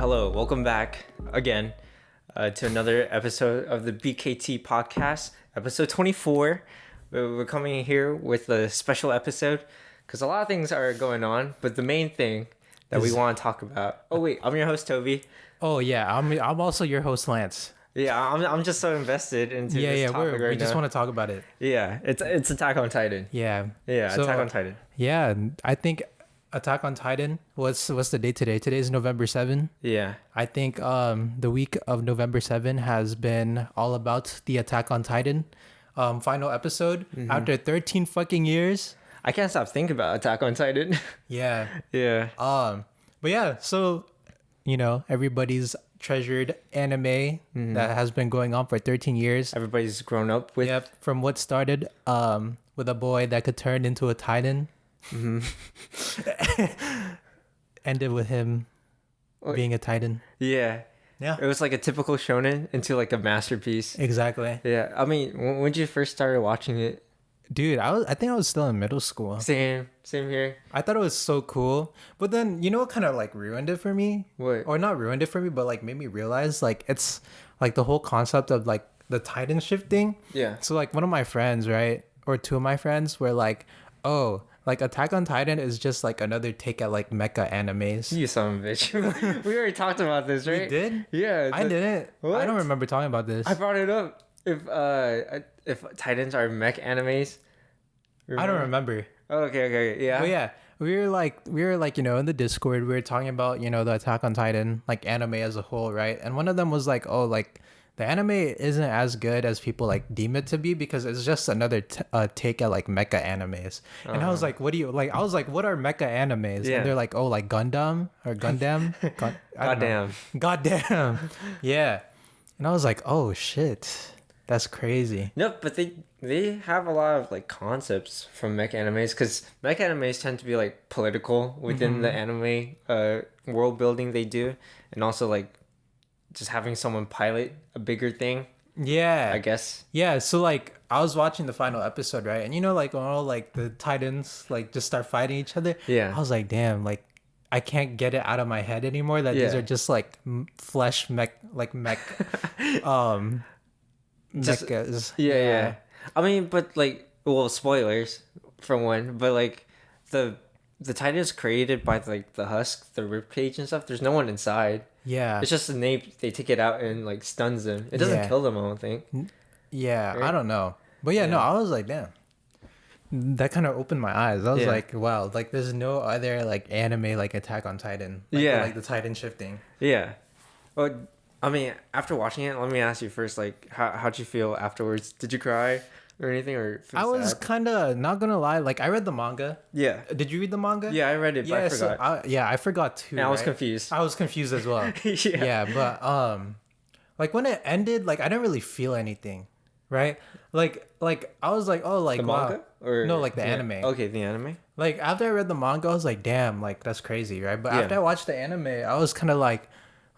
Hello, welcome back again to another episode of the BKT podcast, episode 24. We're coming here with a special episode because a lot of things are going on, but the main thing that we want to talk about. Oh wait, I'm your host Toby. Oh yeah, I'm also your host Lance. Yeah, I'm just so invested into this topic right now. We just want to talk about it. Yeah, it's Attack on Titan. Yeah. So, Attack on Titan. Yeah, I think Attack on Titan. What's the date today? Today's November 7. Yeah. I think the week of November 7 has been all about the Attack on Titan final episode after 13 fucking years. I can't stop thinking about Attack on Titan. Yeah. Yeah. But yeah, so everybody's treasured anime that has been going on for 13 years. Everybody's grown up with. Yep, from what started with a boy that could turn into a Titan. Ended with him being a Titan. Yeah. Yeah. It was like a typical shonen into like a masterpiece. Exactly. Yeah. I mean, when did you first started watching it? Dude, I think I was still in middle school. Same here. I thought it was so cool. But then, you know what kind of like ruined it for me? What? Or not ruined it for me, but like made me realize like it's like the whole concept of like the Titan shifting. Yeah. So like one of my friends, right? Or two of my friends were like, oh, like Attack on Titan is just like another take at like mecha animes. You son of a bitch. We already talked about this, right? We did? Yeah. I didn't. What? I don't remember talking about this. I brought it up. If Titans are mech animes. I don't remember. Oh, okay. Yeah. But yeah, we were like, in the Discord, we were talking about, the Attack on Titan, like anime as a whole, right? And one of them was like, oh, like the anime isn't as good as people like deem it to be because it's just another take at like mecha animes. And I was like, what what are mecha animes? Yeah. And they're like, oh, like Gundam or Gundam. Goddamn. Yeah. And I was like, oh shit, that's crazy. No, but they have a lot of like concepts from mech animes because mech animes tend to be like political within the anime world building they do, and also like just having someone pilot a bigger thing. Yeah, I guess. Yeah, so like I was watching the final episode, right? And like when all like the Titans like just start fighting each other. Yeah. I was like, damn, like I can't get it out of my head anymore that these are just like flesh mech Just, mechas. Yeah. I mean, but like, well, spoilers for one, but like the Titan is created by like the husk, the rib cage and stuff. There's no one inside. Yeah. It's just the nape. They take it out and like stuns them. It doesn't kill them, I don't think. Yeah, Right? I don't know. But no, I was like, damn. That kind of opened my eyes. I was like, wow, like there's no other like anime like Attack on Titan. Like the Titan shifting. Yeah. Well, I mean, after watching it, let me ask you first, like, how'd you feel afterwards? Did you cry or anything, or feel I was sad? kind of not gonna lie. Like, I read the manga. Yeah. Did you read the manga? Yeah, I read it, but I forgot. I forgot too. And I was confused. I was confused as well. Yeah. But like when it ended, like I didn't really feel anything, right? Like I was like, oh, like The manga? wow. Or No, like the anime. Okay, the anime. Like after I read the manga, I was like, damn, like that's crazy, right? But after I watched the anime, I was kind of like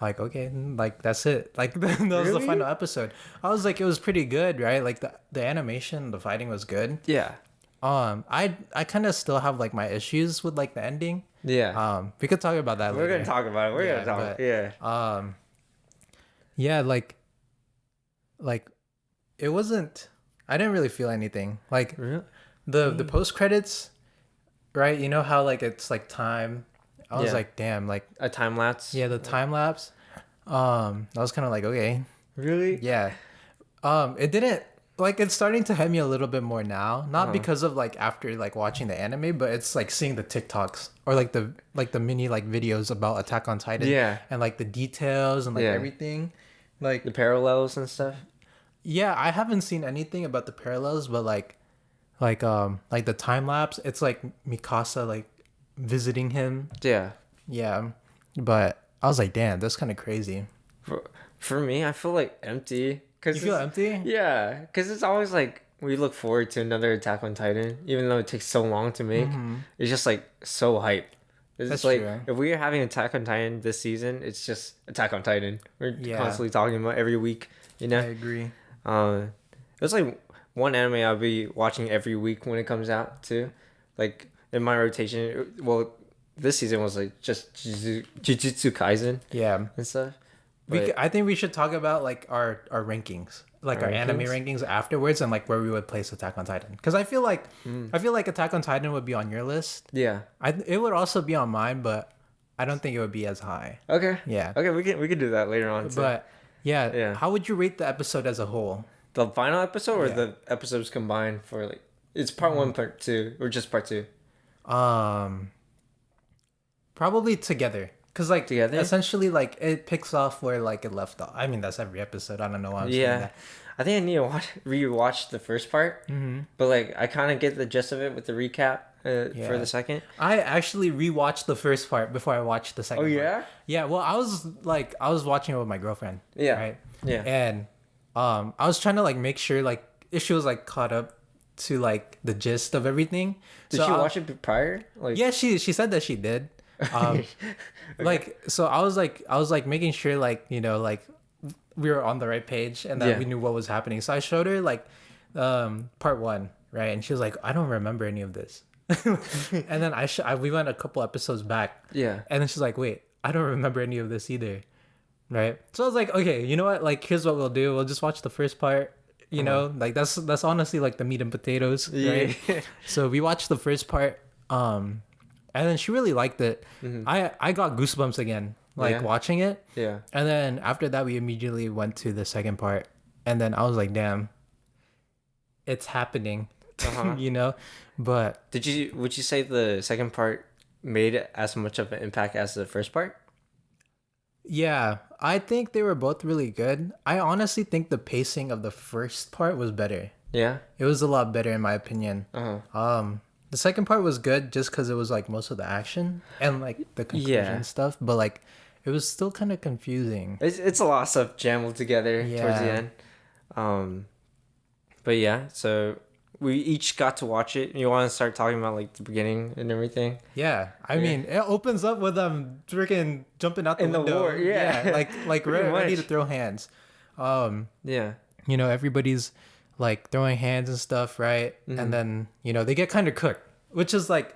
okay, like that's it. Like that was the final episode. I was like, it was pretty good, right? Like the animation, the fighting was good. Yeah. I kind of still have like my issues with like the ending. Yeah. We could talk about that later. We're gonna talk about it. We're gonna talk. Yeah. Yeah, like it wasn't. I didn't really feel anything. Like the post credits, right? You know how like it's like time. I was like, damn, like a time lapse. Yeah, the time lapse. I was kind of like, okay. Really? Yeah. It didn't like it's starting to hit me a little bit more now. Not because of like after like watching the anime, but it's like seeing the TikToks or like the mini like videos about Attack on Titan. Yeah. And like the details and like everything. Like the parallels and stuff. Yeah, I haven't seen anything about the parallels, but like the time lapse, it's like Mikasa like visiting him. Yeah. Yeah. But I was like, damn, that's kind of crazy. For me, I feel like empty. You feel empty? Yeah, because it's always like we look forward to another Attack on Titan, even though it takes so long to make. It's just like so hype. It's like true. if we are having Attack on Titan this season, it's just Attack on Titan. We're constantly talking about every week. You know. I agree. It's like one anime I'll be watching every week when it comes out too. Like in my rotation, well, this season was like just Jujutsu Kaisen Yeah. and stuff. I think we should talk about like our rankings, like our anime rankings afterwards, and like where we would place Attack on Titan. Because I feel like Attack on Titan would be on your list. Yeah. It would also be on mine, but I don't think it would be as high. Okay. Yeah. Okay, we could do that later on too. But Yeah. how would you rate the episode as a whole? The final episode or Yeah. the episodes combined for like it's part 1, part 2, or just part 2? Probably together. Cause like Together? essentially like it picks off where like it left off. I mean that's every episode. I don't know why I'm saying Yeah. that. I think I need to rewatch the first part. But like I kind of get the gist of it with the recap for the second. I actually rewatched the first part before I watched the second Oh part. yeah? Yeah, well I was watching it with my girlfriend. Yeah. Right? Yeah. And I was trying to like make sure like if she was like caught up to like the gist of everything. Did she watch it prior? Like Yeah, she said that she did. Like so I was like making sure like, you know, like we were on the right page and that we knew what was happening. So I showed her like part 1, right? And she was like, I don't remember any of this. And then we went a couple episodes back. Yeah. And then she's like, wait, I don't remember any of this either. Right? So I was like, okay, you know what? Like here's what we'll do. We'll just watch the first part. You know, like that's honestly like the meat and potatoes, right? Yeah. So we watched the first part, and then she really liked it. I got goosebumps again, like watching it. Yeah. And then after that, we immediately went to the second part, and then I was like, damn, it's happening, you know. But would you say the second part made as much of an impact as the first part? yeah, I think they were both really good. I honestly think the pacing of the first part was better. Yeah. It was a lot better in my opinion. The second part was good just because it was like most of the action and like the conclusion stuff, but like it was still kind of confusing. It's a lot of stuff jammed together towards the end. But yeah, so we each got to watch it. You want to start talking about like the beginning and everything? Yeah, I mean, it opens up with them freaking jumping out the window. The war, yeah. like ready to throw hands. Yeah. You know, everybody's like throwing hands and stuff, right? And then you know they get kind of cooked, which is like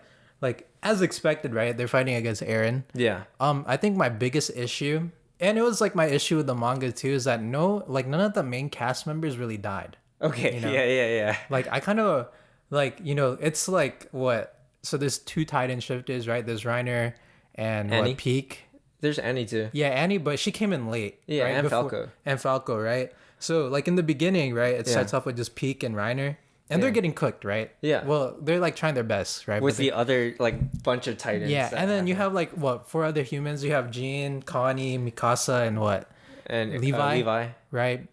as expected, right? They're fighting against Eren. Yeah. I think my biggest issue, and it was like my issue with the manga too, is that none of the main cast members really died. Okay. You know? Yeah. Like I kind of like, you know, it's like what? So there's 2 Titan shifters, right? There's Reiner and Annie? what, Peak. There's Annie too. Yeah, Annie, but she came in late. Yeah, right? and Falco. And Falco, right? So like in the beginning, right? It starts off with just Peak and Reiner. And they're getting cooked, right? Yeah. Well, they're like trying their best, right? With the other like bunch of Titans. Yeah, and then you have like what 4 other humans. You have Jean, Connie, Mikasa, and what? And Levi. Right?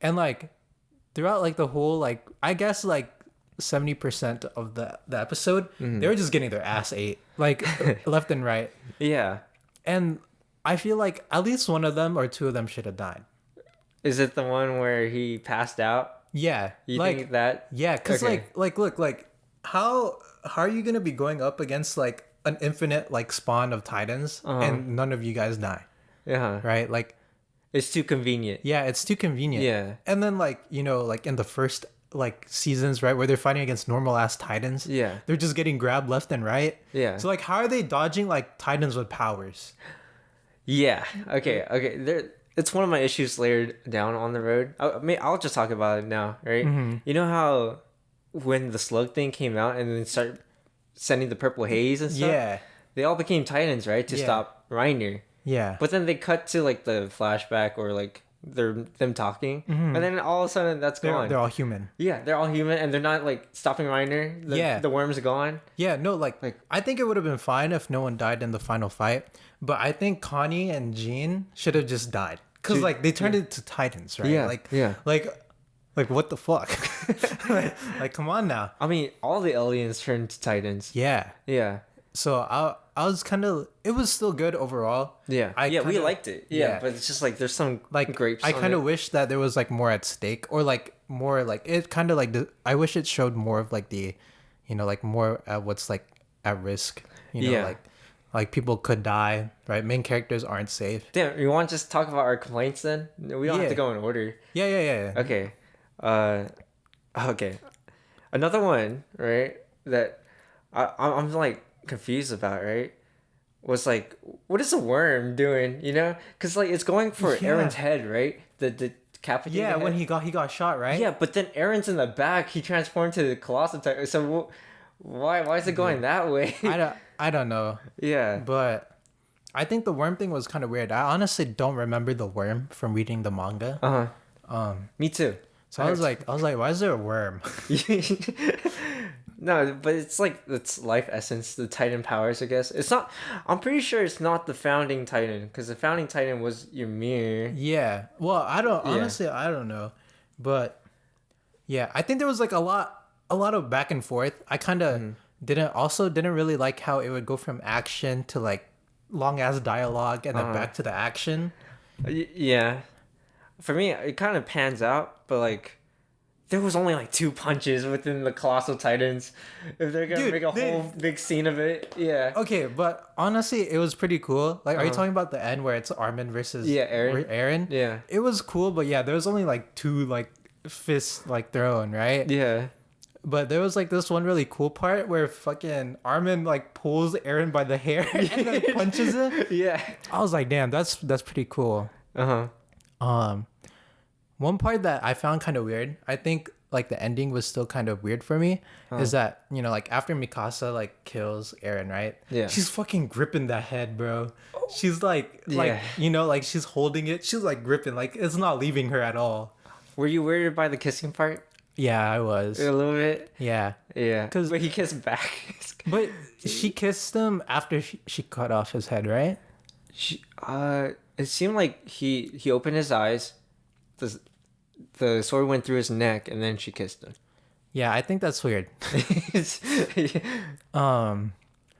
And like throughout like the whole like I guess like 70% of the episode, they were just getting their ass ate like left and right. Yeah. And I feel like at least one of them or 2 of them should have died. Is it the one where he passed out? Yeah. You like, think that? Yeah, because Okay. like look, like how are you gonna be going up against like an infinite like spawn of Titans and none of you guys die? Yeah. Right? Like It's too convenient. yeah, it's too convenient. Yeah. And then like, you know, like in the first like seasons, right, where they're fighting against normal ass Titans. Yeah. They're just getting grabbed left and right. Yeah. So like how are they dodging like Titans with powers? Yeah. Okay. It's one of my issues layered down on the road. I'll just talk about it now, right? You know how when the slug thing came out and then start sending the purple haze and stuff? Yeah. They all became Titans, right? To stop Reiner. Yeah. But then they cut to like the flashback or like them talking, and then all of a sudden that's gone. They're all human. Yeah, they're all human, and they're not like stopping Reiner. The worm's gone. Yeah, no, like I think it would have been fine if no one died in the final fight, but I think Connie and Jean should have just died because like they turned into Titans, right? Yeah. Like what the fuck? like come on now. I mean, all the aliens turned to Titans. Yeah. Yeah. So I was kind of it was still good overall. Yeah. We liked it. Yeah, yeah. but it's just like there's some Like grapes. I kind of wish that there was like more at stake or like more like it kind of like I wish it showed more of like the, you know, like more at what's like at risk. You know, like people could die, right? Main characters aren't safe. Damn, you want to just talk about our complaints then? We don't have to go in order. Yeah. Okay. Okay. Another one, right? That I'm like confused about, right? was like, what is a worm doing? You know, because like it's going for Yeah. Aaron's head, right? The decapitated. Yeah, when head. he got shot, right? Yeah, but then Aaron's in the back. He transformed to the colossal titan. So why is it going that way? I don't know, Yeah. but I think the worm thing was kind of weird. I honestly don't remember the worm from reading the manga. Me too. So I was like, why is there a worm? No, but it's like it's life essence, the Titan powers, I guess. It's not. I'm pretty sure it's not the founding Titan, because the founding Titan was Ymir. Yeah. Well, I don't know, but yeah, I think there was like a lot of back and forth. I kind of didn't really like how it would go from action to like long ass dialogue and then back to the action. Yeah, for me, it kind of pans out, but like. There was only like 2 punches within the Colossal Titans. If they're gonna make a whole big scene of it, yeah. Okay, but honestly, it was pretty cool. Like, are you talking about the end where it's Armin versus Aaron? Yeah. It was cool, but yeah, there was only like 2 like fists like thrown, right? Yeah. But there was like this one really cool part where fucking Armin like pulls Aaron by the hair and then punches him. Yeah. I was like, damn, that's pretty cool. One part that I found kind of weird, I think like the ending was still kind of weird for me, is that, you know, like after Mikasa like kills Eren, right? Yeah. She's fucking gripping that head, bro. She's like, you know, like she's holding it. She's like gripping, like it's not leaving her at all. Were you worried by the kissing part? Yeah, I was. A little bit? Yeah. Yeah. 'Cause- But he kissed back. But she kissed him after she cut off his head, right? It seemed like he opened his eyes, the sword went through his neck, and then she kissed him. Yeah, I think that's weird. But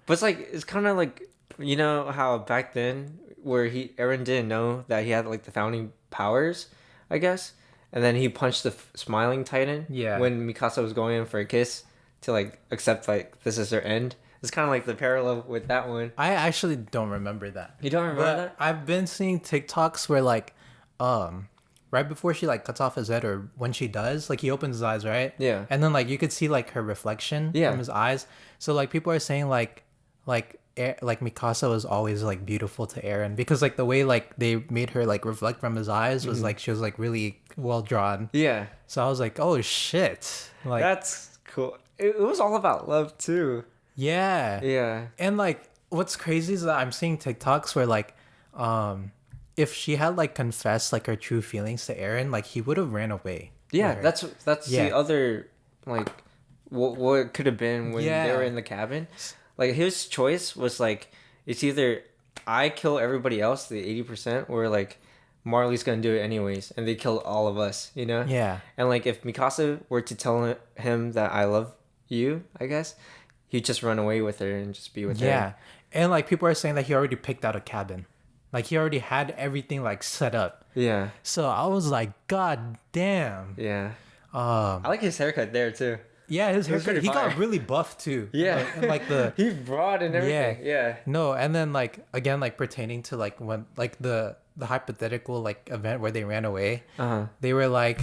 it's like, it's kind of like, you know how back then where Eren didn't know that he had like the founding powers, I guess, and then he punched the smiling Titan. Yeah. When Mikasa was going in for a kiss to like accept like this is their end. It's kind of like the parallel with that one. I actually don't remember that. You don't remember that? I've been seeing TikToks where like, right before she like cuts off his head, or when she does, like he opens his eyes, right? Yeah. And then like you could see like her reflection from his eyes. So like people are saying like Mikasa was always like beautiful to Eren, because like the way like they made her like reflect from his eyes was like she was like really well drawn. Yeah. So I was like, oh shit, like That's cool. It was all about love too. yeah. Yeah. And like what's crazy is that I'm seeing TikToks where like if she had like confessed like her true feelings to Eren, like he would have ran away. Yeah, that's the other like what it could have been when they were in the cabin. Like his choice was like, it's either I kill everybody else, the 80%, or like Marley's gonna do it anyways, and they kill all of us, you know? Yeah. And like if Mikasa were to tell him that I love you, I guess he'd just run away with her and just be with her. Yeah. And like people are saying that he already picked out a cabin. Like he already had everything like set up. Yeah. So I was like, God damn. Yeah. I like his haircut there too. Yeah, his haircut. He fire. got really buff too. Yeah. Like the He's broad and everything. Yeah. No, and then like again, like pertaining to like when like the hypothetical like event where they ran away. They were like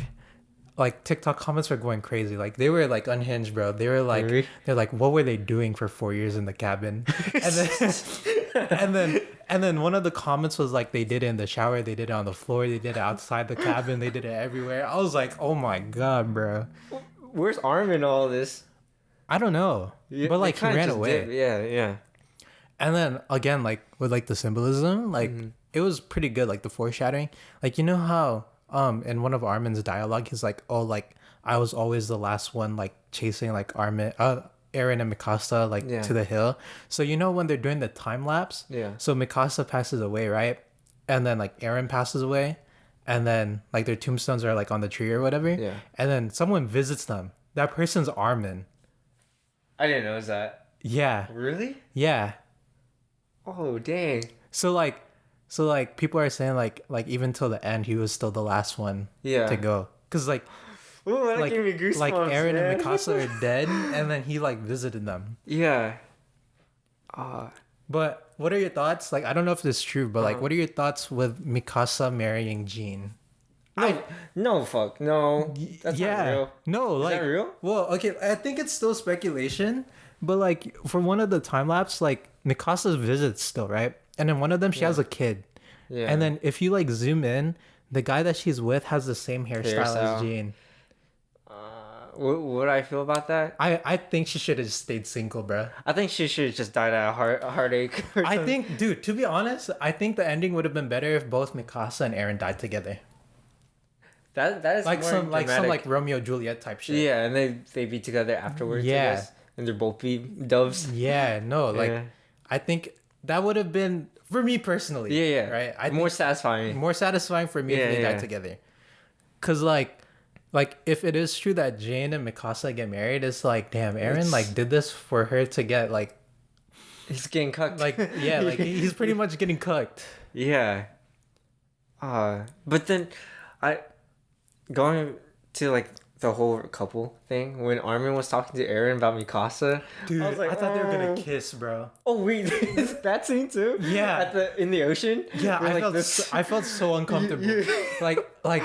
TikTok comments were going crazy. Like they were like unhinged, bro. They were like Really? they're like, what were they doing for 4 years in the cabin? And then one of the comments was like, they did it in the shower, they did it on the floor, they did it outside the cabin, they did it everywhere. I was like, oh my god, bro. Where's Armin in all this? I don't know, Yeah, but like they he kinda ran just away. did. Yeah. And then again, like with like the symbolism, like it was pretty good, like the foreshadowing. Like you know how in one of Armin's dialogue, he's like, oh, like I was always the last one like chasing like Eren and Mikasa like to the hill. So you know when they're doing the time lapse, so Mikasa passes away, right? And then like Eren passes away, and then like their tombstones are like on the tree or whatever. Yeah. And then someone visits them. That person's Armin. I didn't know that. Yeah. Really? Yeah. Oh dang. So like people are saying like even till the end he was still the last one to go, because like Ooh, that like gave me goosebumps, like Eren man. and Mikasa are dead, and then he like visited them. Yeah. But what are your thoughts? Like I don't know if this is true, but like what are your thoughts with Mikasa marrying Jean? No, fuck, no. That's not real. No, Is like that real? Well, okay, I think it's still speculation, But like for one of the time lapse, like Mikasa visits still, right? And then one of them she has a kid. Yeah. And then if you like zoom in, the guy that she's with has the same hairstyle as Jane. What I feel about that? I think she should have just stayed single, bro. I think she should have just died of a heartache. I think, dude, to be honest, I think the ending would have been better if both Mikasa and Eren died together. That is Like more some dramatic. like Romeo Juliet type shit. Yeah, and they be together afterwards. Yeah. I guess. And they're both be doves. Yeah, no, like Yeah. I think that would have been for me personally. Yeah. Right. I more think satisfying. more satisfying for me if they died together. Cause like if it is true that Jane and Mikasa get married, it's like damn, Eren like did this for her to get like He's getting cucked. like yeah, like he's pretty much getting cooked. Yeah. But then going to like the whole couple thing when Armin was talking to Eren about Mikasa, Dude, I was like, I thought they were gonna kiss, bro. Oh wait, is that scene too? Yeah. In the ocean. Yeah, I felt so uncomfortable. Like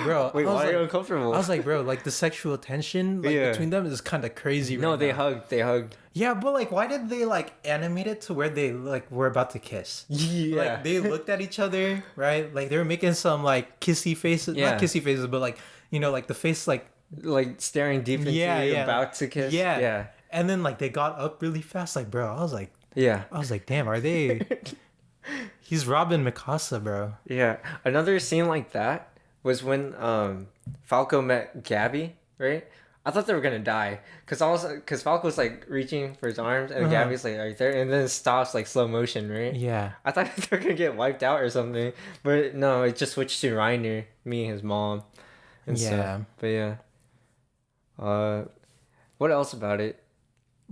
bro. Wait, I was why are you like, uncomfortable? I was like, bro, like the sexual tension between them is kind of crazy. No, right they now. hugged. They hugged. Yeah, but like, why did they like animate it to where they like were about to kiss? Yeah. Like they looked at each other, right? Like they were making some like kissy faces, Yeah. not kissy faces, but like like the face like staring deep into Yeah, you, yeah. about to kiss. yeah, Yeah. And then like they got up really fast, like bro. I was like, Yeah. damn, are they? He's robbing Mikasa, bro. Yeah. Another scene like that was when Falco met Gabby, right? I thought they were gonna die because Falco's like reaching for his arms and Gabby's like right there, and then it stops like slow motion, right? Yeah. I thought they were gonna get wiped out or something, but no, it just switched to Reiner, me and his mom, and stuff. But yeah. What else about it?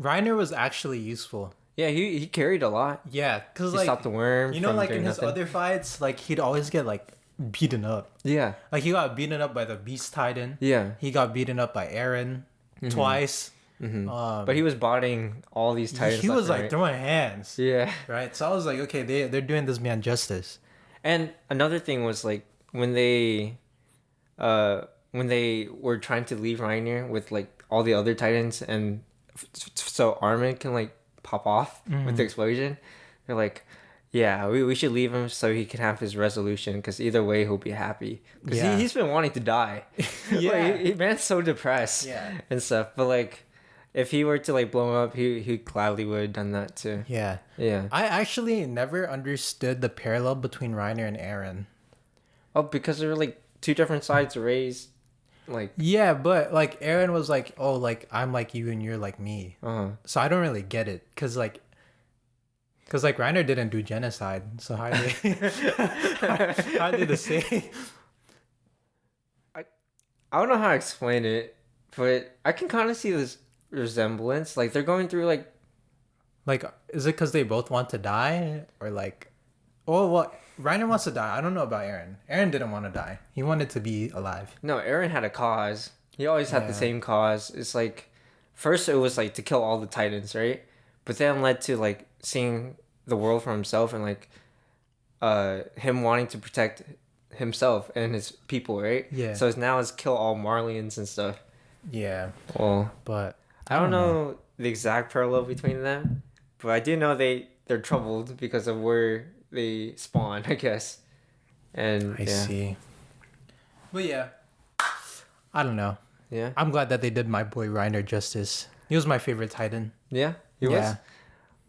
Reiner was actually useful. Yeah, he carried a lot. Yeah, cause He like stopped the worm. you know, from like doing in his nothing. other fights, like he'd always get like beaten up. Yeah. Like he got beaten up by the Beast Titan. Yeah. He got beaten up by Eren twice. But he was botting all these titans. He left was and like right. throwing hands. Yeah. Right. So I was like, okay, they're doing this man justice. And another thing was like when they were trying to leave Reiner with like all the other titans and so Armin can like pop off with the explosion. They're like, yeah, we should leave him so he can have his resolution because either way he'll be happy because Yeah. he's been wanting to die. Yeah. Like, man's so depressed. Yeah. And stuff. But like, if he were to like blow him up, he gladly would have done that too. Yeah. Yeah. I actually never understood the parallel between Reiner and Eren. Oh, because they were like two different sides raised. Like. Yeah, but like Eren was like, oh, like I'm like you and you're like me. So I don't really get it, cause like Reiner didn't do genocide, so how are they how are they the same? I don't know how to explain it, but I can kind of see this resemblance. Like they're going through like. Like, is it because they both want to die, or like, oh well, Reiner wants to die. I don't know about Eren. Eren didn't want to die. He wanted to be alive. No, Eren had a cause. He always had the same cause. It's like, first it was like to kill all the titans, right? But then led to like seeing the world for himself and like, him wanting to protect himself and his people, right? Yeah. So now it's kill all Marlians and stuff. Yeah, Well, but I don't know the exact parallel between them, but I do know they're troubled because of where they spawn, I guess. And I see. But yeah, I don't know. Yeah. I'm glad that they did my boy Reiner justice. He was my favorite Titan. Yeah. He was.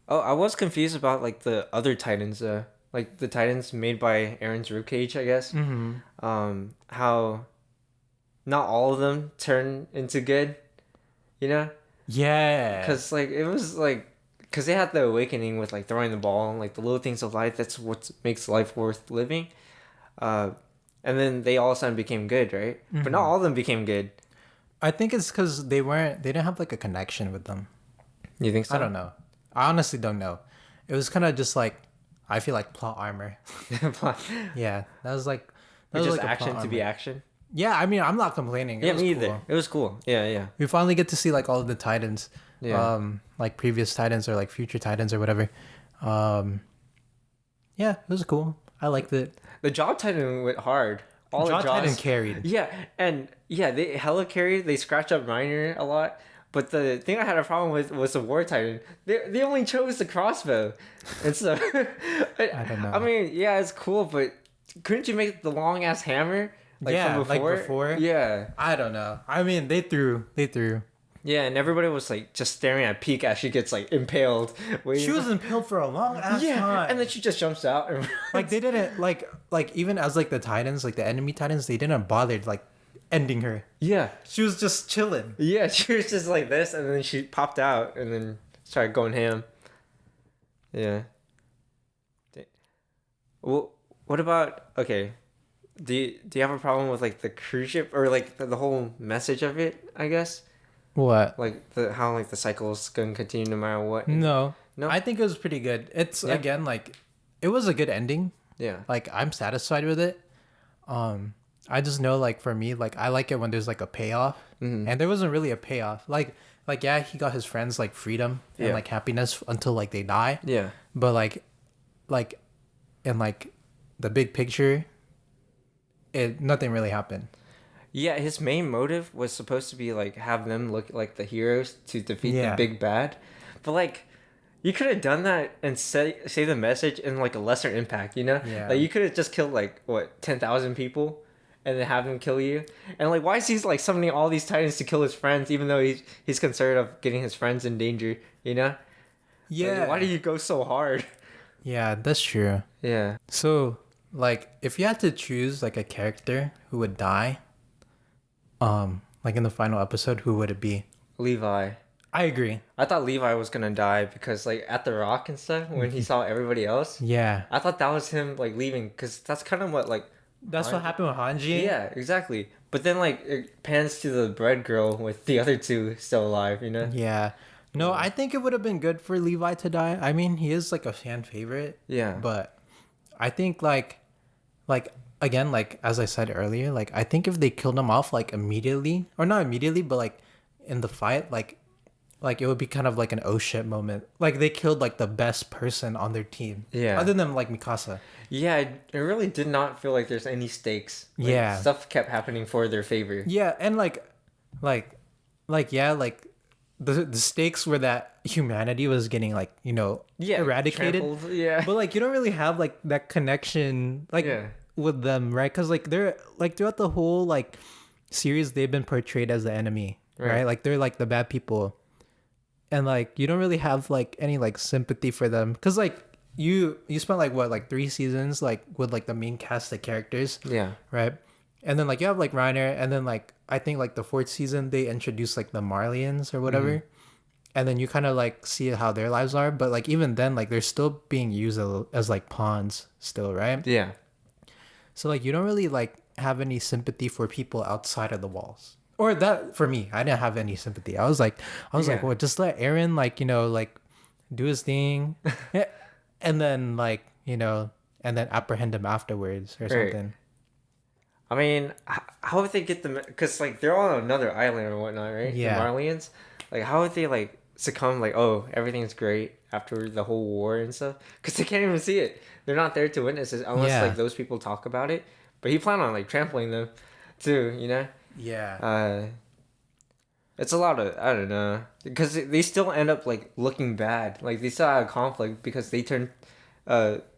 Oh, I was confused about like the other Titans, like the Titans made by Eren's ribcage, I guess. How not all of them turn into good, you know? Yeah. Because like it was like because they had the awakening with like throwing the ball and like the little things of life. That's what makes life worth living. And then they all of a sudden became good, right? But not all of them became good. I think it's because they didn't have like a connection with them. You think so? I don't know. I honestly don't know. It was kind of just like, I feel like plot armor. Yeah, that was like Just like a action plot to be armor. action. Yeah, I mean, I'm not complaining. It Yeah, was me cool. either. It was cool. Yeah, yeah. We finally get to see like all of the Titans, Yeah. like previous Titans or like future Titans or whatever. Yeah, it was cool. I liked it. The Jaw Titan went hard. All Jaw the Jaws Titan carried. Yeah, and yeah, they hella carried. They scratched up Reiner a lot, But the thing I had a problem with was the War Titan. They only chose the crossbow, and so I don't know. I mean, yeah, it's cool, but couldn't you make the long ass hammer Yeah, from before? like before. Yeah, I don't know. I mean, they threw. yeah, and everybody was like just staring at Peak as she gets like impaled. She was impaled for a long ass yeah, time. and then she just jumps out. And like they didn't like even as like the Titans, like the enemy Titans, they didn't bother like ending her. yeah, She was just chilling. yeah, she was just like this, and then she popped out, and then started going ham. Yeah. Well, what about okay? Do you have a problem with like the cruise ship or like the whole message of it? I guess What? like the how like the cycle's gonna continue no matter what. No. No? I think it was pretty good. It's Yeah. again like it was a good ending. Yeah. Like I'm satisfied with it. I just know like for me, like I like it when there's like a payoff. Mhm. And there wasn't really a payoff. Like yeah, he got his friends like freedom and Yeah. like happiness until like they die. Yeah. But like in like the big picture, nothing really happened. Yeah, his main motive was supposed to be like have them look like the heroes to defeat the Yeah. big bad, but like you could have done that and say the message in like a lesser impact, you know? Yeah. Like you could have just killed like what 10,000 people, and then have them kill you. And like why is he like summoning all these titans to kill his friends, even though he's concerned of getting his friends in danger, you know? Yeah. Like, why do you go so hard? Yeah, that's true. Yeah. So, like, if you had to choose like a character who would die, like in the final episode, who would it be? Levi. I agree. I thought Levi was gonna die because like at the Rock and stuff when he saw everybody else. Yeah, I thought that was him like leaving because that's kind of what like. that's what happened with Hanji. Yeah, exactly. But then like it pans to the bread girl with the other two still alive, you know? Yeah. No, I think it would have been good for Levi to die. I mean, he is like a fan favorite. Yeah. But I think like again, like as I said earlier, like I think if they killed him off like immediately, or not immediately, but like in the fight, like it would be kind of like an oh shit moment. Like they killed like the best person on their team. Yeah. Other than like Mikasa. Yeah, it really did not feel like there's any stakes. Like, Yeah. stuff kept happening for their favor. Yeah, and yeah, like the stakes were that humanity was getting like, you know, Yeah, eradicated. trampled, yeah. But like you don't really have like that connection like Yeah. with them, right? Cuz like they're like throughout the whole like series they've been portrayed as the enemy, right? Like they're like the bad people. And like you don't really have like any like sympathy for them cuz like you spent like what, like 3 seasons like with like the main cast of characters, Yeah. right? And then like you have like Reiner, and then like I think like the 4th season they introduced like the Marlians or whatever. And then you kind of like see how their lives are, but like even then like they're still being used as like pawns still, right? Yeah. So like you don't really like have any sympathy for people outside of the walls. Or that for me, I didn't have any sympathy. I was like, Yeah. well, just let Aaron like, you know, like do his thing. And then like, you know, and then apprehend him afterwards or Right. something. I mean, how would they get them? Because like they're on another island or whatnot, right? Yeah. The Marlians. Like, how would they like succumb? Like, oh, everything's great after the whole war and stuff. Because they can't even see it. They're not there to witness it unless Yeah. like those people talk about it. But he planned on like trampling them, too. You know. Yeah. It's a lot of I don't know because they still end up like looking bad. Like they still had a conflict because they turned,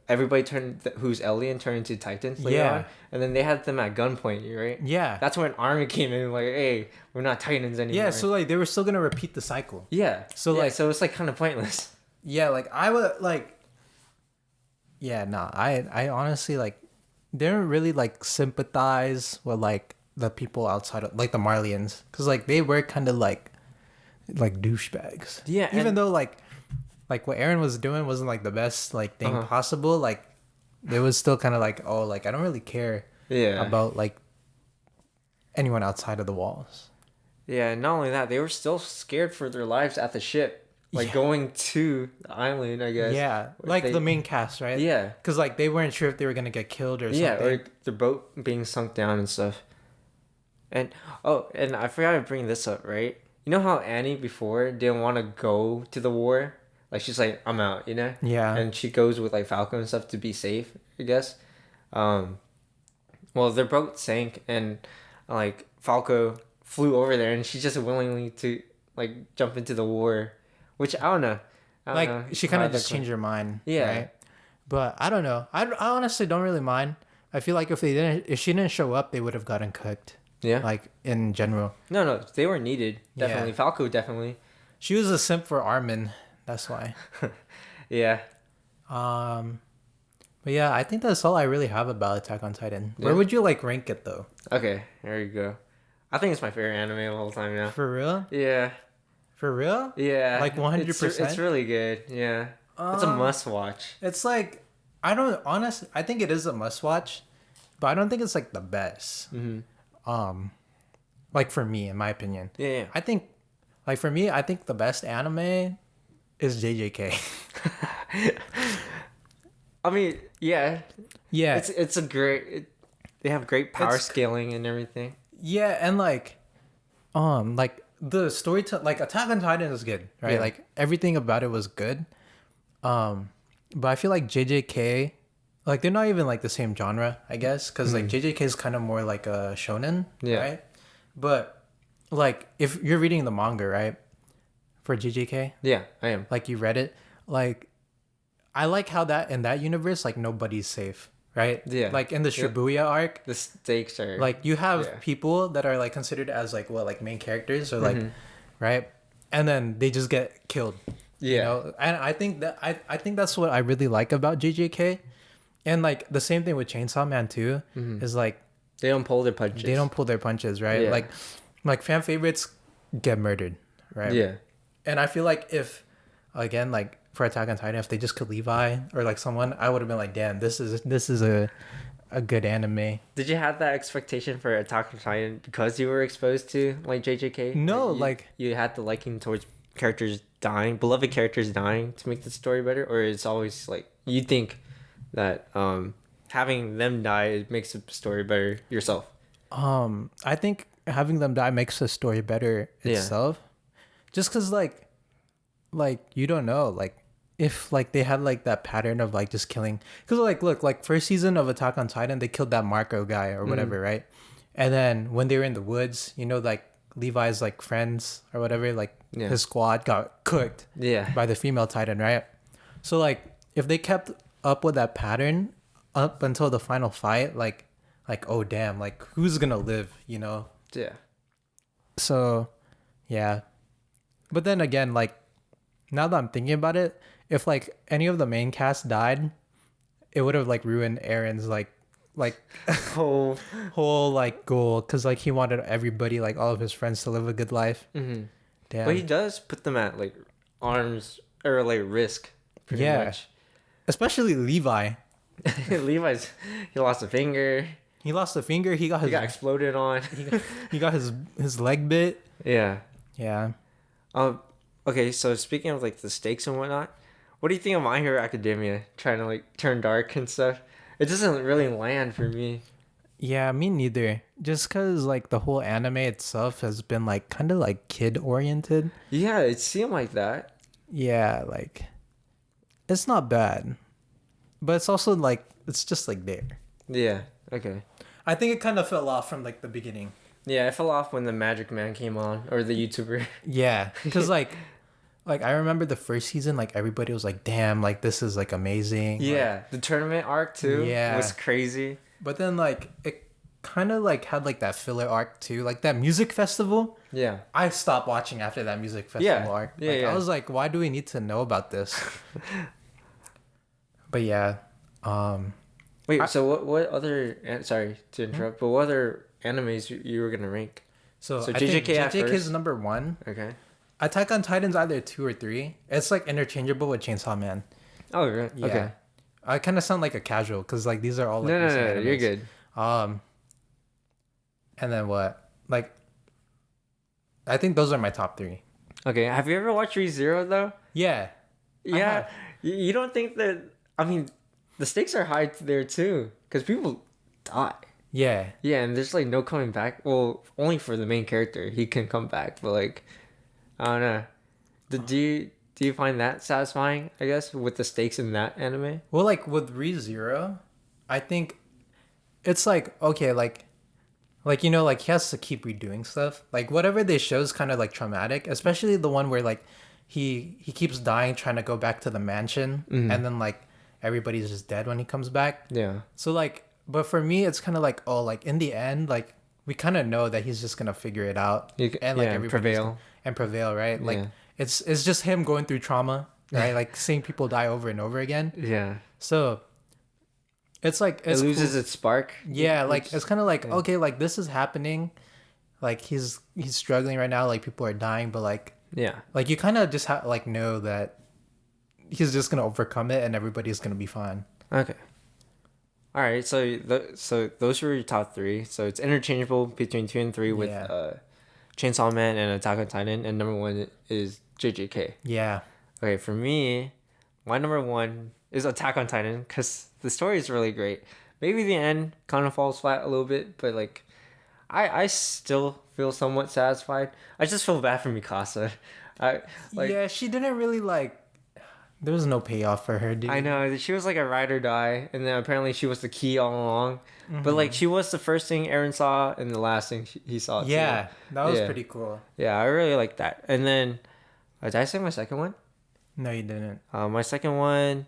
everybody turned who's alien turned into Titans later Yeah. on, and then they had them at gunpoint. Right? Yeah. That's when Army came in like, hey, we're not Titans anymore. Yeah, so like they were still gonna repeat the cycle. yeah, so, yeah, like- so it's like kind of pointless. Yeah, like I would like. Yeah, no, I honestly like didn't really like sympathize with like the people outside of like the Marlians, because like they were kind of like douchebags. Yeah, even and- though like what Aaron was doing wasn't like the best like thing Uh-huh. possible. Like it was still kind of like, oh, like I don't really care Yeah, about like anyone outside of the walls. yeah. And not only that, they were still scared for their lives at the ship, like Yeah. going to the island. I guess. Yeah, If like they- the main cast, right? Yeah. Because like they weren't sure if they were gonna get killed or Yeah, something. or the boat being sunk down and stuff. And and I forgot to bring this up, right? You know how Annie before didn't want to go to the war? Like she's like, I'm out, you know? Yeah. And she goes with like Falco and stuff to be safe, I guess. Well, their boat sank and like Falco flew over there and she just willingly like jump into the war, which I don't know. I don't Like know she how kind of that just changed her mind. Yeah. Right. But I don't know. I honestly don't really mind. I feel like if she didn't show up, they would have gotten cooked. Yeah. Like in general. No, they were needed. Definitely. Yeah. Falco definitely. She was a simp for Armin. That's why. Yeah. Um. But yeah, I think that's all I really have about Attack on Titan. Where Yeah. would you like rank it though? Okay, there you go. I think it's my favorite anime of all time now. For real? Yeah. For real? Yeah. Like 100%? It's really good. Yeah. It's a must watch. It's like I think it is a must watch, but I don't think it's like the best. Like for me, in my opinion. Yeah. I think like for me, I think the best anime is JJK. I mean, yeah. Yeah. It's a great. They have great power It's- scaling and everything. Yeah, and like the story like Attack on Titan is good, right? Yeah. Like everything about it was good. But I feel like JJK, like they're not even like the same genre, I guess, because like JJK is kind of more like a shonen, Yeah. right? But like if you're reading the manga, right, for JJK, Yeah, I am. like you read it, like I like how that in that universe, like nobody's safe, right? Yeah. Like in the Yep. Shibuya arc, The stakes are like you have Yeah. people that are like considered as like like main characters or like right, and then they just get killed. Yeah. You know, and I think that I think that's what I really like about JJK, and like the same thing with Chainsaw Man too is like They don't pull their punches. they don't pull their punches, right? Yeah. Like fan favorites get murdered, right? Yeah. And I feel like if again like for Attack on Titan, if they just killed Levi or like someone, I would have been like, damn, this is a good anime. Did you have that expectation for Attack on Titan because you were exposed to like JJK? No, you, like- you had the liking towards characters dying, beloved characters dying to make the story better, or it's always like you think that having them die makes the story better yourself. I think having them die makes the story better Yeah. itself. Just cause like you don't know like if like they had like that pattern of like just killing. Cause like look like first season of Attack on Titan they killed that Marco guy or whatever, right? And then when they were in the woods, you know, like Levi's like friends or whatever, like Yeah. his squad got cooked Yeah. by the female Titan, right? So like if they kept up with that pattern up until the final fight, like oh damn, like who's gonna live, you know? Yeah. So yeah. But then again, like now that I'm thinking about it, if like any of the main cast died, it would have like ruined Aaron's like Oh. whole like goal because like he wanted everybody, like all of his friends, to live a good life. Mm-hmm. Damn. But he does put them at like arms or like risk. Pretty Yeah. much. Especially Levi. He lost a finger. He lost a finger. He got He his got exploded on. he got his leg bit. Yeah. Yeah. Okay, so speaking of like the stakes and whatnot, what do you think of My Hero Academia trying to like turn dark and stuff? It doesn't really land for me. Yeah, me neither. Just cause like the whole anime itself has been like kind of like kid oriented. Yeah, it seemed like that. Yeah, like it's not bad, but it's also like it's just like there. Yeah. Okay. I think it kind of fell off from like the beginning. Yeah, it fell off when the Magic Man came on, or the YouTuber. Yeah, because like I remember the first season, like everybody was like, "Damn, like this is like amazing." Yeah, the tournament arc too. Yeah. Was crazy. But then like it kind of like had like that filler arc too, like that music festival. Yeah. I stopped watching after that music festival arc. Yeah, Like, yeah. I was like, why do we need to know about this? But yeah, Wait, so what other? Sorry to interrupt, but what other animes you were gonna rank? so So I think JJK at JJK is first? number 1. Okay. Attack on Titan's either 2 or 3. It's like interchangeable with Chainsaw Man. Oh, right. Yeah. Okay. I kind of sound like a casual because like these are all like No, recent no, you're animes. good. And then what? Like, I think those are my top 3. Okay, have you ever watched ReZero though? Yeah. Yeah. have. You don't think that? I mean, the stakes are high there too, because people die. Yeah. Yeah, and there's like no coming back. Well, only for the main character, he can come back. But like, I don't know. Do you find that satisfying? I guess with the stakes in that anime. Well, like with ReZero, I think it's like okay, like Like, you know, like he has to keep redoing stuff. Like whatever they show is kind of like traumatic, especially the one where like he keeps dying trying to go back to the mansion, and then like everybody's just dead when he comes back. Yeah. So like, but for me, it's kind of like, oh, like in the end, like we kind of know that he's just gonna figure it out and like everybody's prevail. and prevail, right? Like Yeah. it's just him going through trauma, right? Like seeing people die over and over again. Yeah. So it's like It it's loses cool. its spark. Yeah, like Which- it's kind of like okay, like this is happening, like he's struggling right now, like people are dying, but yeah. like you kind of just like know that he's just gonna overcome it and everybody's gonna be fine. Okay. All right. So those were your top three. So it's interchangeable between 2 and 3 with Yeah. Chainsaw Man and Attack on Titan, and number 1 is JJK. Yeah, Okay, for me, my number 1 is Attack on Titan because the story is really great. Maybe the end kind of falls flat a little bit, but like, I still feel somewhat satisfied. I just feel bad for Mikasa. I like. yeah, she didn't really like. There was no payoff for her, dude. I know she was like a ride or die, and then apparently she was the key all along. But like she was the first thing Aaron saw and the last thing he saw. Yeah, too. that was Yeah. pretty cool. Yeah, I really like that. And then, did I say my second one? No, you didn't. My second one,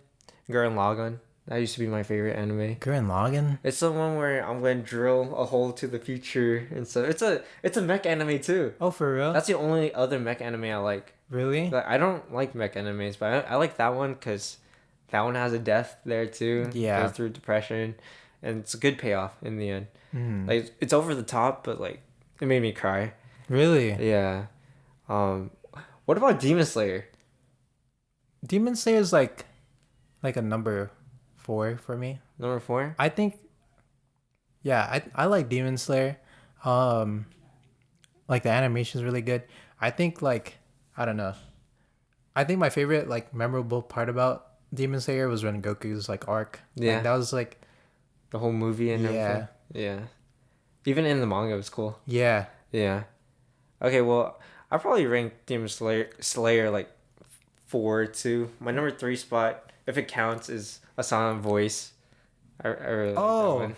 Gurren Lagann. That used to be my favorite anime. Gurren Lagann. It's the one where I'm gonna drill a hole to the future, and so it's a mech anime too. Oh, for real? That's the only other mech anime I like. Really? Like, I don't like mech animes, but I like that one because that one has a death there too. Yeah. Goes through depression, and it's a good payoff in the end. Hmm. Like it's over the top, but like it made me cry. Really? Yeah. What about Demon Slayer? Demon Slayer is like a number 4 for me. Number 4? I think. Yeah, I like Demon Slayer. Like the animation is really good. I think like I don't know. I think my favorite like memorable part about Demon Slayer was when Goku's like arc. Yeah. Like, that was like The whole movie and everything. Yeah. Even in the manga, it was cool. yeah. Yeah. Okay, well, I probably rank Demon Slayer like 4 too. My number 3 spot, if it counts, is A Silent Voice. I really like that one.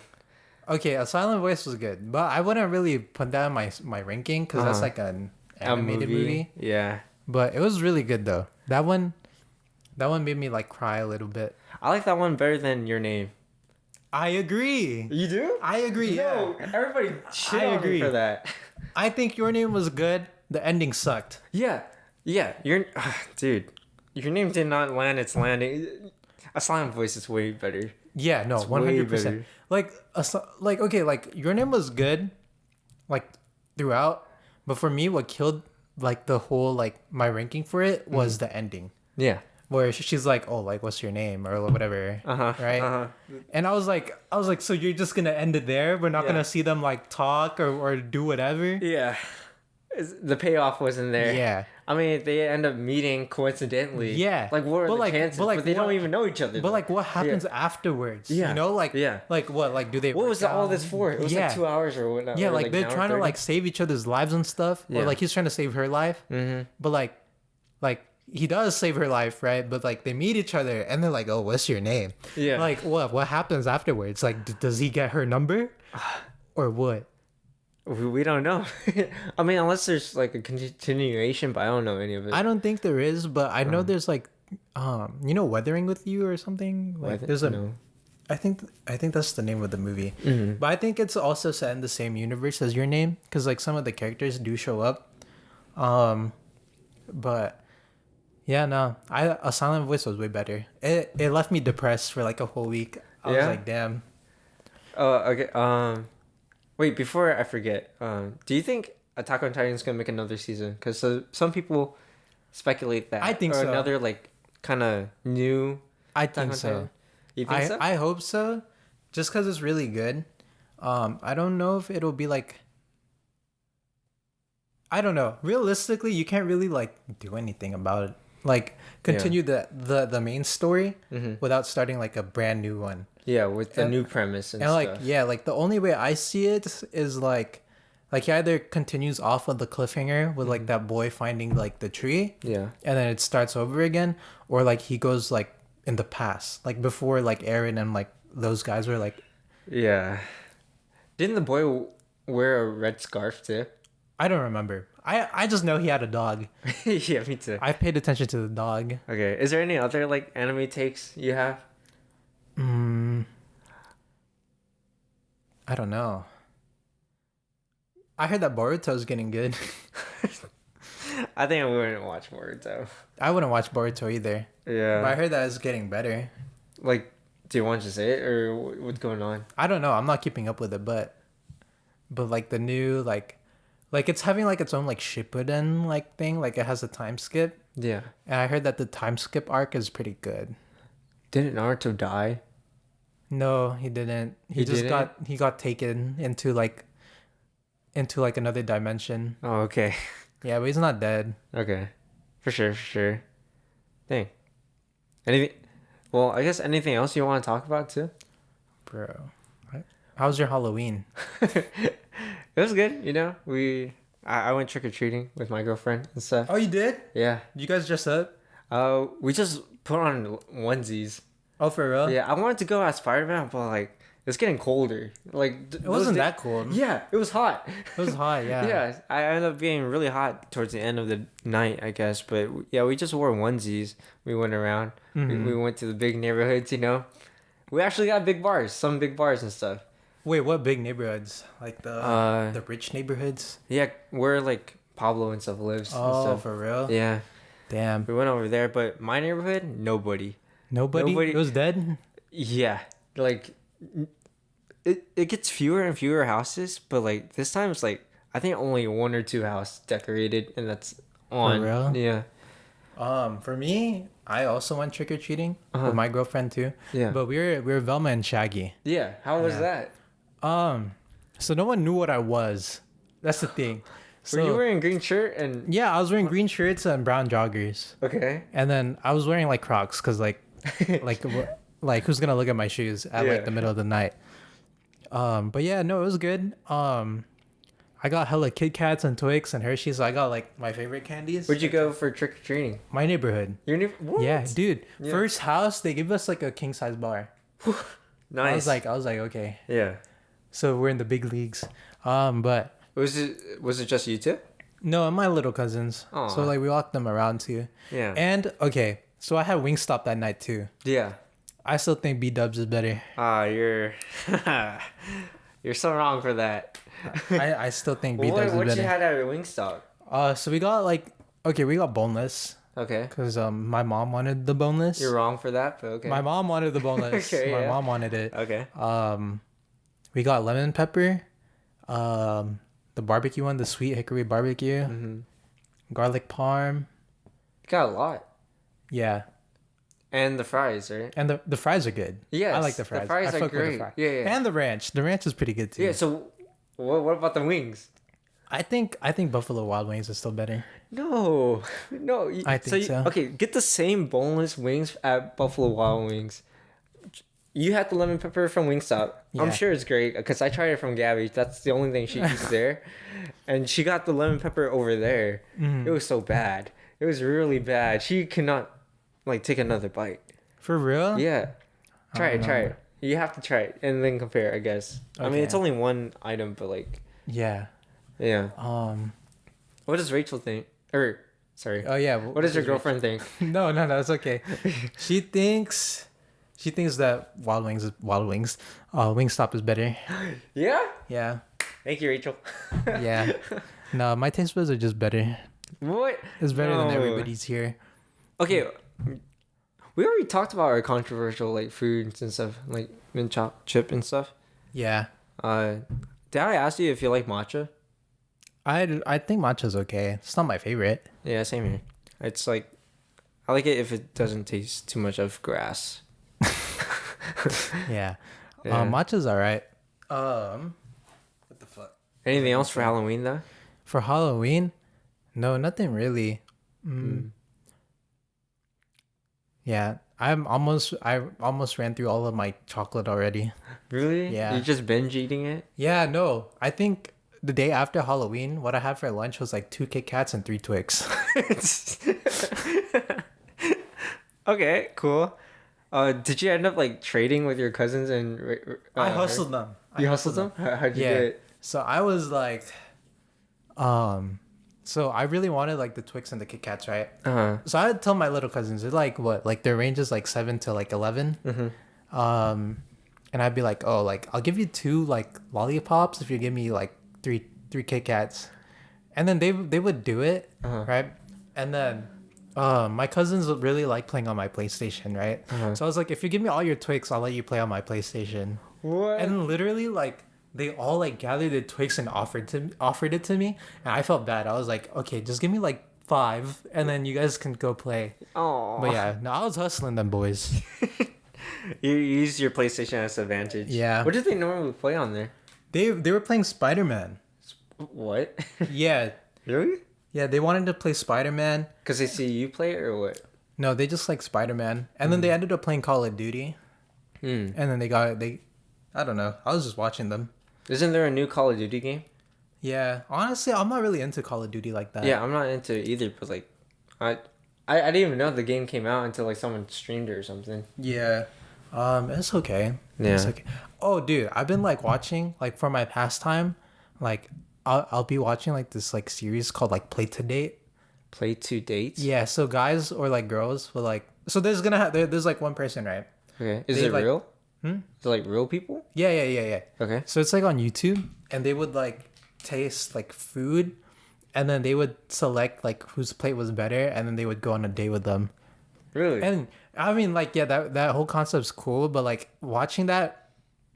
Okay, A Silent Voice was good, but I wouldn't really put that in my ranking because that's like an animated movie. Yeah. But it was really good though. That one made me like cry a little bit. I like that one better than Your Name. I agree. You do? I agree. No, everybody shit I on agree. me for that. I think Your Name was good. The ending sucked. Yeah. Yeah. Dude, Your Name did not land its landing. A Silent Voice is way better. Yeah, no, It's way 100%. better. Like okay, like Your Name was good, like throughout. But for me, what killed like the whole like my ranking for it was the ending, Yeah. where she's like, "Oh, like what's your name?" or whatever, right? And I was like, so you're just gonna end it there? We're not Yeah. gonna see them like talk or do whatever? Yeah. The payoff wasn't there. Yeah. I mean, they end up meeting coincidentally. Yeah. Like, what are But the like- chances? but like But they don't what- even know each other. But though. like, what happens afterwards? Yeah. You know, like Yeah. like what? Like, do they? What work was all out? this for? It was Yeah. like 2 hours or whatnot. Yeah, or like they're an hour trying to 30. like save each other's lives and stuff, Yeah. or like he's trying to save her life. Mm-hmm. But like he does save her life, right? But like they meet each other and they're like, "Oh, what's your name?" Yeah. Like what happens afterwards? Like does he get her number, or what? We don't know. I mean, unless there's like a continuation, but I don't know any of it. I don't think there is, but I know there's like, you know, Weathering with You or something. Like there's a, no. I think that's the name of the movie. Mhm. But I think it's also set in the same universe as Your Name because like some of the characters do show up. But yeah, no, A Silent Voice was way better. It left me depressed for like a whole week. I was Yeah? like, damn. Oh, okay. Wait, before I forget, do you think Attack on Titan is gonna make another season? Because some people speculate that. I think or so. Another like kind of new. I Attack think on so. Titan? You think so? I hope so, just because it's really good. I don't know if it'll be like. I don't know. Realistically, you can't really like do anything about it. Like continue the main story Mhm. without starting like a brand new one. Yeah, with the And- new premise and And like stuff. yeah, like the only way I see it is like he either continues off of the cliffhanger with like that boy finding like the tree Yeah. and then it starts over again, or like he goes like in the past, like before like Aaron and like those guys were like Yeah. Didn't the boy wear a red scarf too? I don't remember. I just know he had a dog. Yeah, me too. I paid attention to the dog. Okay. Is there any other like anime takes you have? I don't know. I heard that Boruto's getting good. I think I wouldn't watch Boruto. I wouldn't watch Boruto either. Yeah. But I heard that it's getting better. Like, do you want to say it or what's going on? I don't know. I'm not keeping up with it, but like the new like it's having like its own like Shippuden like thing. Like it has a time skip, Yeah. and I heard that the time skip arc is pretty good. Didn't Naruto die? No, he didn't. He He didn't? got taken into like another dimension. Oh, okay. Yeah, but he's not dead. Okay. For sure, for sure. Dang. Anything? Well, I guess anything else you want to talk about too? Bro. How's your Halloween? It was good, you know. I went trick or treating with my girlfriend and stuff. Oh, you did? Yeah. You guys dress up? We just put on onesies. Oh, for real? Yeah, I wanted to go as Spider-Man, but like it's getting colder. Like It wasn't that cold. Yeah, it was hot. It was hot, yeah. Yeah, I ended up being really hot towards the end of the night, I guess. But yeah, we just wore onesies. We went around. We went to the big neighborhoods, you know. We actually got big bars, some big bars and stuff. Wait, what big neighborhoods? Like the rich neighborhoods? Yeah, where like Pablo and stuff lives. and Oh, stuff. for real? Yeah, Damn. we went over there, but my neighborhood, nobody. Nobody? Nobody- It was dead? Yeah, like it gets fewer and fewer houses, but like this time it's like I think only one or two houses decorated, and that's on. real? Yeah. For me, I also went trick or treating Uh-huh. with my girlfriend too. Yeah. But we were Velma and Shaggy. Yeah. How was Yeah. that? So no one knew what I was. That's the thing. So Were you wearing a green shirt and yeah, I was wearing green shirts and brown joggers, okay? and then I was wearing like Crocs because like like who's gonna look at my shoes at Yeah. like the middle of the night. But yeah, no, it was good. I got hella Kit Kats and Twix and Hershey's. So I got like my favorite candies. Where'd you go for trick or treating? My neighborhood. What? Yeah, dude. Yeah. First house, they give us like a king size bar. Nice. I was like, okay. Yeah. So we're in the big leagues. But Was it just you two? no, and my little cousins. Aw. So like we walked them around too. Yeah. And okay, so I had Wingstop that night too. Yeah. I still think B Dubs is better. You're you're so wrong for that. I still think B Dubs is What you better. had at Wingstop? So we got like we got boneless Okay. because my mom wanted the boneless. You're wrong for that, but okay. My mom wanted the boneless. Okay, My yeah. mom wanted it. Okay. We got lemon pepper, the barbecue one, the sweet hickory barbecue, garlic parm. You got a lot. Yeah, And the fries, right? and the fries are good. Yes, I like the the fries. fries I are fuck with great. the fries. Yeah, yeah. And the ranch. The ranch is pretty good too. Yeah, so what about the wings? I think Buffalo Wild Wings is still better. No. No. I think so. Okay, get the same boneless wings at Buffalo Wild Wings. You had the lemon pepper from Wingstop. Yeah. I'm sure it's great because I tried it from Gabby. That's the only thing she eats there. And she got the lemon pepper over there. It was so bad. It was really bad. She cannot like take another bite. For real? Yeah. Try don't it. know. You have to try it and then compare, I guess. I mean, Okay. it's only one item, but like, Yeah. yeah. What does Rachel think? Or, sorry. Oh yeah. What does your girlfriend think? No, it's okay. She thinks that Wingstop is better. Yeah? Yeah. Thank you, Rachel. Yeah. No, my taste buds are just better. What? It's better than No. everybody's here. Okay. We already talked about our controversial like foods and stuff, like mint chip and stuff. Yeah. Did I ask you if you like matcha? I think matcha's okay. It's not my favorite. Yeah, same here. It's like, I like it if it doesn't taste too much of grass. Yeah. Yeah. Matcha's alright. What the fuck? Anything else for Halloween though? For Halloween? No, nothing really. Yeah. I almost ran through all of my chocolate already. Really? Yeah. You just binge eating it? Yeah, no. I think the day after Halloween, what I had for lunch was like 2 Kit Kats and 3 Twix. Okay, cool. Did you end up like trading with your cousins and? I hustled them. You hustled them? How'd you Yeah. do it? So I was like, so I really wanted like the Twix and the Kit Kats, right? Uh-huh. So I would tell my little cousins, they're like, what? Like their range is like 7 to like 11. And I'd be like, oh, like I'll give you 2 like lollipops if you give me like three Kit Kats, and then they would do it, right? And then my cousins would really like playing on my PlayStation, right? So I was like, if you give me all your Twix, I'll let you play on my PlayStation. What? And literally, like they all like gathered the Twix and offered it to me, and I felt bad. I was like, okay, just give me like 5, and then you guys can go play. Oh. But yeah, no, I was hustling them boys. You use your PlayStation as advantage. Yeah. What did they normally play on there? They were playing Spider-Man. What? Yeah, Really? yeah, they wanted to play Spider-Man. Because they see you play it or what? No, they just like Spider-Man, and then they ended up playing Call of Duty, Hmm. and then I don't know. I was just watching them. Isn't there a new Call of Duty game? Yeah, honestly, I'm not really into Call of Duty like that. Yeah, I'm not into it either, but like, I didn't even know the game came out until like someone streamed it or something. Yeah. It's okay. Yeah. It's okay. Oh, dude, I've been like watching like for my pastime, like I'll be watching like this like series called like Play to Date. Play 2 dates? Yeah, so guys or like girls will like there's like one person, right? Okay. Is They, it like- real? Hmm? Is it like real people? Yeah. Okay. So it's like on YouTube, and they would like taste like food, and then they would select like whose plate was better, and then they would go on a date with them. Really? And I mean, like, yeah, that whole concept's cool, but like watching that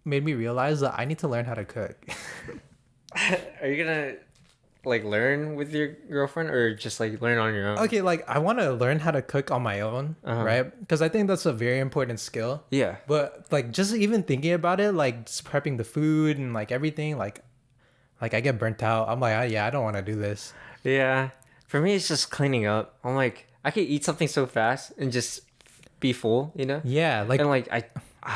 made me realize that I need to learn how to cook. Are you gonna like learn with your girlfriend or just like learn on your own? Okay, like I want to learn how to cook on my own, right? Because I think that's a very important skill. Yeah. But like just even thinking about it, like just prepping the food and like everything, like I get burnt out. I'm like, I don't want to do this. Yeah. For me, it's just cleaning up. I'm like, I could eat something so fast and just be full, you know? Yeah, like And like, I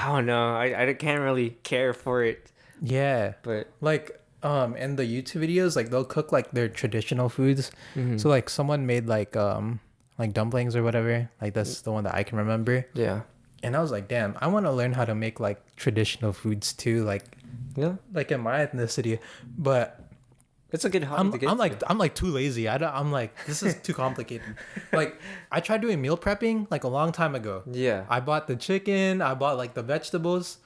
don't know. I can't really care for it. yeah, But like in the YouTube videos, like they'll cook like their traditional foods. So like someone made like dumplings or whatever. Like that's the one that I can remember. yeah. And I was like, damn, I want to learn how to make like traditional foods too, Yeah. like in my ethnicity. But It's a good hobby to get I'm like too lazy. I'm like, this is too complicated. Like I tried doing meal prepping like a long time ago. Yeah. I bought the chicken, I bought like the vegetables,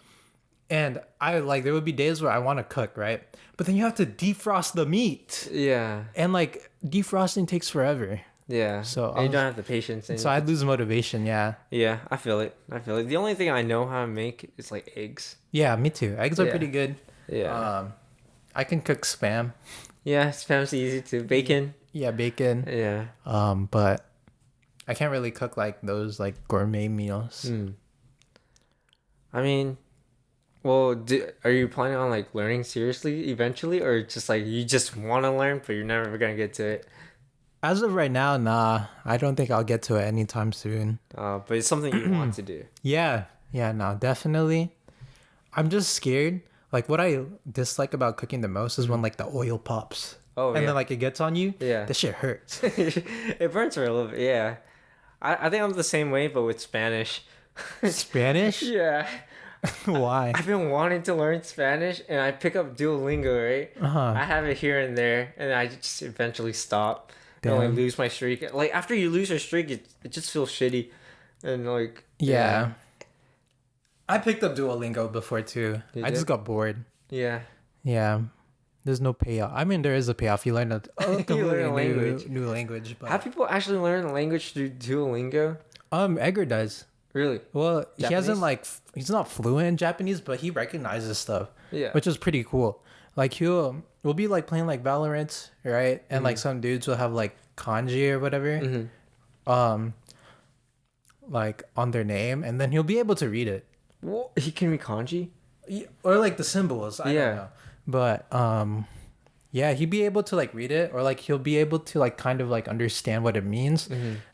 and I like there would be days where I want to cook, right? But then you have to defrost the meat, Yeah. and like defrosting takes forever. Yeah. So And you don't have the patience. And So I'd lose motivation. Yeah. yeah, I feel it. The only thing I know how to make is like eggs. Yeah, me too. Eggs are Yeah. pretty good. Yeah. I can cook spam. Yeah, spam's easy too. Bacon. Yeah, bacon. Yeah. But I can't really cook like those like gourmet meals. I mean, well, are you planning on like learning seriously eventually, or just like you just want to learn but you're never gonna get to it? As of right now, nah. I don't think I'll get to it anytime soon. But it's something you want to do. Yeah, no, definitely. I'm just scared. Like what I dislike about cooking the most is when like the oil pops. Oh, and yeah. then like it gets on you. Yeah. This shit hurts. It burns for a little bit. Yeah. I think I'm the same way, but with Spanish. Spanish? Yeah. Why? I've been wanting to learn Spanish, and I pick up Duolingo, right? I have it here and there, and I just eventually stop. And like Damn. lose my streak. Like after you lose your streak, it just feels shitty, and like Yeah. I picked up Duolingo before too. You I just did? got bored. yeah. Yeah. There's no payoff. I mean, there is a payoff. You learn a completely a language. new language. But Have people actually learned a language through Duolingo? Edgar does. Really? Well, he hasn't Japanese? like he's not fluent in Japanese, but he recognizes stuff. Yeah. Which is pretty cool. Like we'll be like playing like Valorant, right? And like some dudes will have like kanji or whatever, like on their name, and then he'll be able to read it. Well, he can read kanji. Or like the symbols. I Yeah. don't know. But yeah, he'd be able to like read it, or like he'll be able to like kind of like understand what it means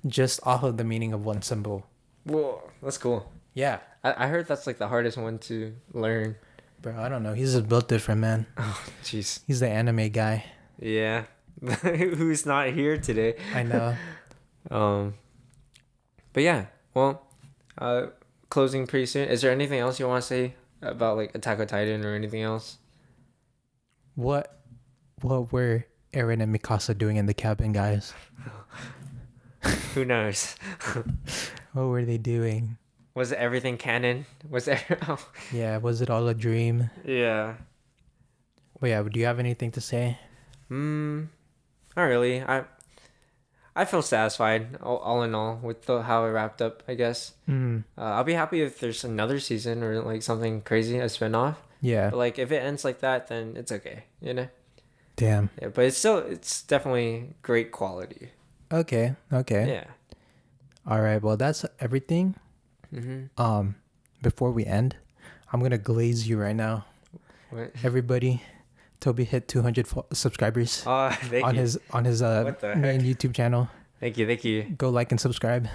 just off of the meaning of one symbol. Whoa, that's cool. Yeah. I heard that's like the hardest one to learn. Bro, I don't know. He's just built different, man. Oh, jeez. He's the anime guy. Yeah. Who's not here today? I know. But yeah, well, closing pretty soon. Is there anything else you want to say about like Attack on Titan or anything else? What were Eren and Mikasa doing in the cabin, guys? Who knows? What were they doing? Was everything canon? Was there? Oh, Yeah, was it all a dream? yeah. But yeah, do you have anything to say? Not really. I feel satisfied all in all with how it wrapped up. I guess. I'll be happy if there's another season or like something crazy, a spinoff. Yeah. But like if it ends like that, then it's okay. Damn. Yeah, but it's definitely great quality. Okay. Yeah. All right. Well, that's everything. Before we end, I'm gonna glaze you right now. What? Everybody, Toby hit 200 subscribers Oh, thank on you. his What the main heck? YouTube channel. Thank you. Go like and subscribe.